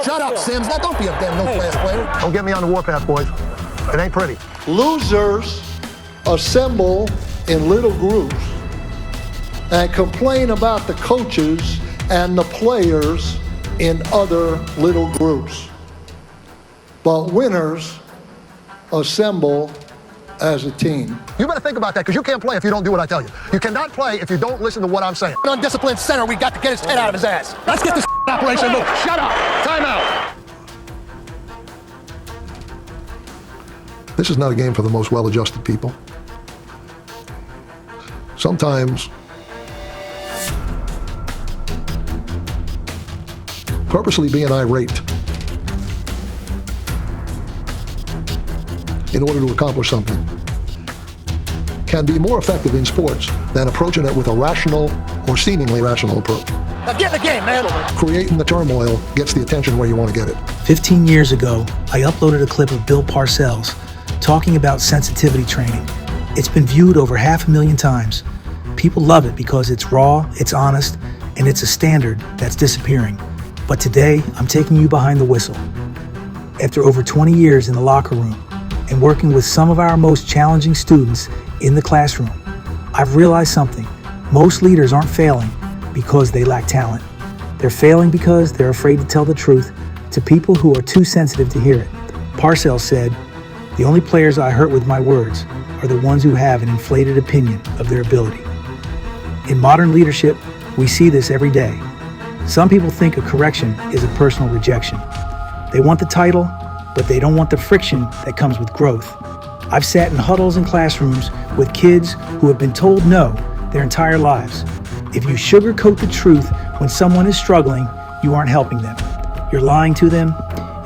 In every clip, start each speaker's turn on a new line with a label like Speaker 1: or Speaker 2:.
Speaker 1: Shut up, Sims. Now don't be a damn no-class player.
Speaker 2: Don't get me on the warpath, boys. It ain't pretty.
Speaker 3: Losers assemble in little groups and complain about the coaches and the players in other little groups. But winners assemble as a team.
Speaker 2: You better think about that, because you can't play if you don't do what I tell you. You cannot play if you don't listen to what I'm saying.
Speaker 1: An undisciplined center, we got to get his head out of his ass. Let's get this operation moving.
Speaker 2: Shut up! Time out!
Speaker 4: This is not a game for the most well-adjusted people. Sometimes purposely being irate in order to accomplish something can be more effective in sports than approaching it with a rational or seemingly rational approach.
Speaker 1: Now get in the game, man.
Speaker 4: Creating the turmoil gets the attention where you want to get it.
Speaker 5: 15 years ago, I uploaded a clip of Bill Parcells talking about sensitivity training. It's been viewed over 500,000 times. People love it because it's raw, it's honest, and it's a standard that's disappearing. But today, I'm taking you behind the whistle. After over 20 years in the locker room and working with some of our most challenging students in the classroom, I've realized something. Most leaders aren't failing because they lack talent. They're failing because they're afraid to tell the truth to people who are too sensitive to hear it. Parcells said, "The only players I hurt with my words are the ones who have an inflated opinion of their ability." In modern leadership, we see this every day. Some people think a correction is a personal rejection. They want the title, but they don't want the friction that comes with growth. I've sat in huddles in classrooms with kids who have been told no their entire lives. If you sugarcoat the truth when someone is struggling, you aren't helping them. You're lying to them,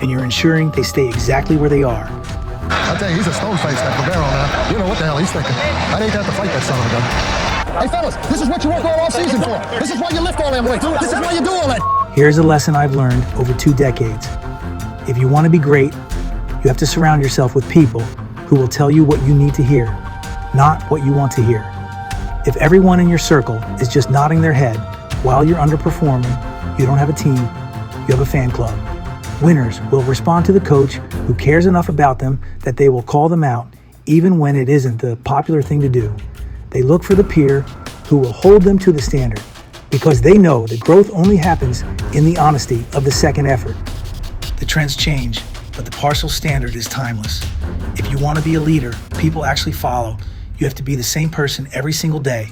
Speaker 5: and you're ensuring they stay exactly where they are.
Speaker 2: I'll tell you, he's a stone-faced, that Cabero now. You know what the hell he's thinking. I'd hate to have to fight that son of a gun. Hey, fellas, this is what you work all season for. This is why you lift all them weights. This is why you do all that.
Speaker 5: Here's a lesson I've learned over 2 decades. If you want to be great, you have to surround yourself with people who will tell you what you need to hear, not what you want to hear. If everyone in your circle is just nodding their head while you're underperforming, you don't have a team, you have a fan club. Winners will respond to the coach who cares enough about them that they will call them out, even when it isn't the popular thing to do. They look for the peer who will hold them to the standard, because they know that growth only happens in the honesty of the second effort. The trends change, but the Parcells standard is timeless. If you want to be a leader people actually follow, you have to be the same person every single day.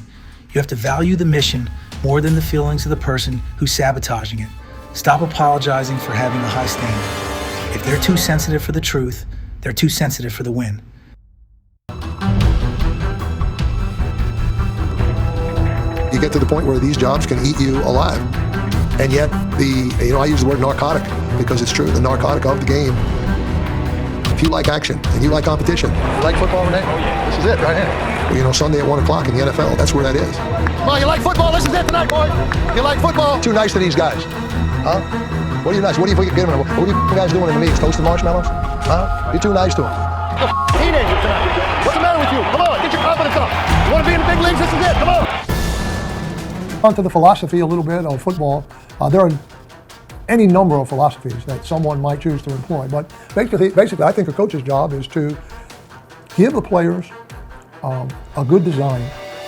Speaker 5: You have to value the mission more than the feelings of the person who's sabotaging it. Stop apologizing for having a high standard. If they're too sensitive for the truth, they're too sensitive for the win.
Speaker 4: You get to the point where these jobs can eat you alive. And yet, I use the word narcotic because it's true, the narcotic of the game. If you like action and you like competition.
Speaker 2: You like football, Renee? Oh, yeah. This is it right here.
Speaker 4: Sunday at 1 o'clock in the NFL, that's where that is.
Speaker 2: Come on, you like football? This is it tonight, boy. You like football?
Speaker 4: Too nice to these guys. Huh? What are you nice? What are you guys doing in the meetings? Toasting marshmallows? Huh? You're too nice to them.
Speaker 2: You're a teenager tonight. What's the matter with you? Come on, get your confidence up. You want to be in the big leagues? This is it. Come on.
Speaker 6: Onto the philosophy a little bit of football. There are any number of philosophies that someone might choose to employ, but basically I think a coach's job is to give the players a good design.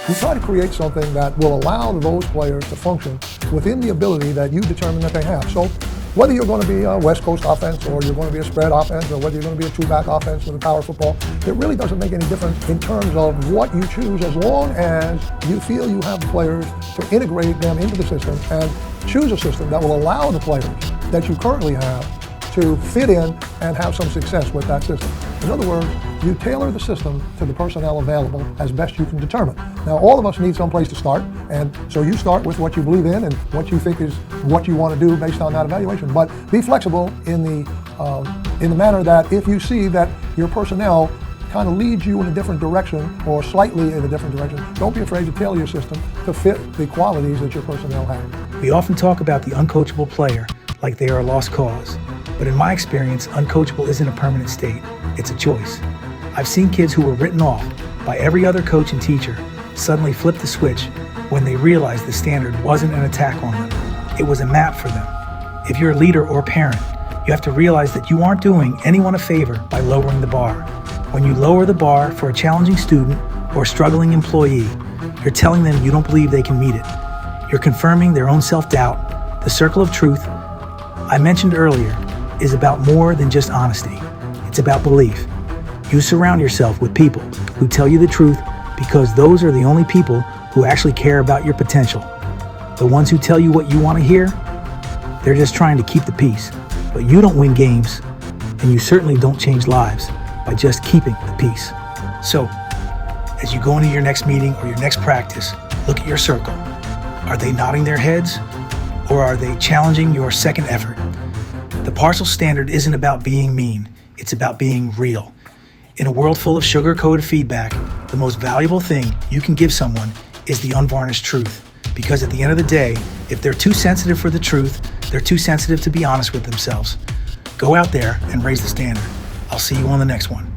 Speaker 6: You try to create something that will allow those players to function within the ability that you determine that they have. So whether you're going to be a West Coast offense or you're going to be a spread offense or whether you're going to be a two-back offense with a power football, it really doesn't make any difference in terms of what you choose as long as you feel you have the players to integrate them into the system and choose a system that will allow the players that you currently have to fit in and have some success with that system. In other words, you tailor the system to the personnel available as best you can determine. Now, all of us need some place to start, and so you start with what you believe in and what you think is what you want to do based on that evaluation. But be flexible in the manner that if you see that your personnel kind of leads you in a different direction or slightly in a different direction, don't be afraid to tailor your system to fit the qualities that your personnel have.
Speaker 5: We often talk about the uncoachable player like they are a lost cause. But in my experience, uncoachable isn't a permanent state, it's a choice. I've seen kids who were written off by every other coach and teacher suddenly flip the switch when they realized the standard wasn't an attack on them, it was a map for them. If you're a leader or parent, You have to realize that you aren't doing anyone a favor by lowering the bar. When you lower the bar for a challenging student or struggling employee, you're telling them you don't believe they can meet it. You're confirming their own self-doubt. The circle of truth I mentioned earlier is about more than just honesty. It's about belief. You surround yourself with people who tell you the truth because those are the only people who actually care about your potential. The ones who tell you what you want to hear, they're just trying to keep the peace. But you don't win games, and you certainly don't change lives by just keeping the peace. So, as you go into your next meeting or your next practice, look at your circle. Are they nodding their heads, or are they challenging your second effort? The Parcells standard isn't about being mean, it's about being real. In a world full of sugar-coated feedback, the most valuable thing you can give someone is the unvarnished truth. Because at the end of the day, if they're too sensitive for the truth, they're too sensitive to be honest with themselves. Go out there and raise the standard. I'll see you on the next one.